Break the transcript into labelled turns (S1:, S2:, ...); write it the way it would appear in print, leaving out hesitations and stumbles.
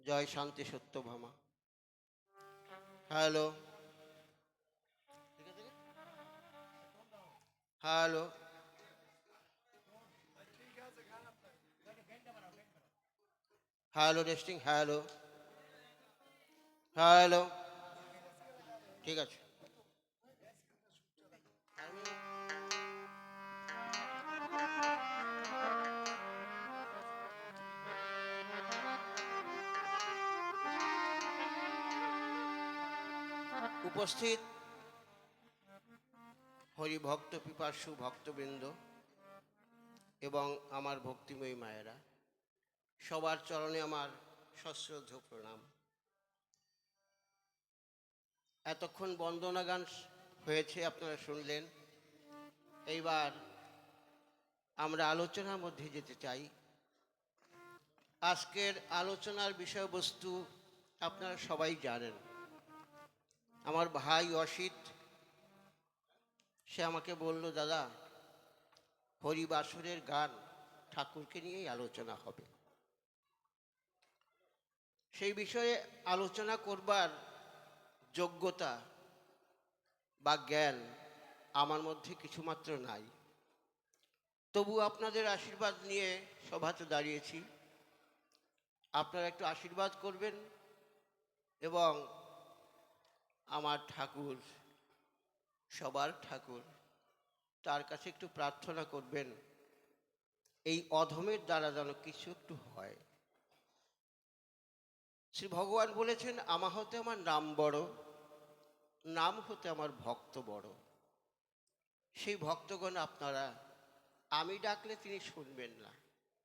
S1: জয় শান্তি Satyabhama. Hello, hello, hello testing, hello, hello. ঠিক আছে। উপস্থিত হরিভক্ত পিপাসু ভক্তবৃন্দ এবং আমার ভক্তিময়ী মায়েরা, সবার চরণে আমার সশ্রদ্ধ প্রণাম। এতক্ষণ বন্দনা গান হয়েছে, আপনারা শুনলেন। এইবার আমরা আলোচনার মধ্যে যেতে চাই। আজকের আলোচনার বিষয়বস্তু আপনারা সবাই জানেন। আমার ভাই অসিত, সে আমাকে বলল, দাদা হরিবাসরের গান ঠাকুরকে নিয়েই আলোচনা হবে। সেই বিষয়ে আলোচনা করবার যোগ্যতা বা জ্ঞান আমার মধ্যে কিছুমাত্র নাই। তবু আপনাদের আশীর্বাদ নিয়ে সভাতে দাঁড়িয়েছি। আপনারা একটু আশীর্বাদ করবেন এবং আমার ঠাকুর, সবার ঠাকুর, তার কাছে একটু প্রার্থনা করবেন এই অধমের দ্বারা যেন কিছু একটু হয়। শ্রী ভগবান বলেছেন, আমা হতে আমার নাম বড়, নাম হতে আমার ভক্ত বড়। সেই ভক্তগণ আপনারা, আমি ডাকলে তিনি শুনবেন না,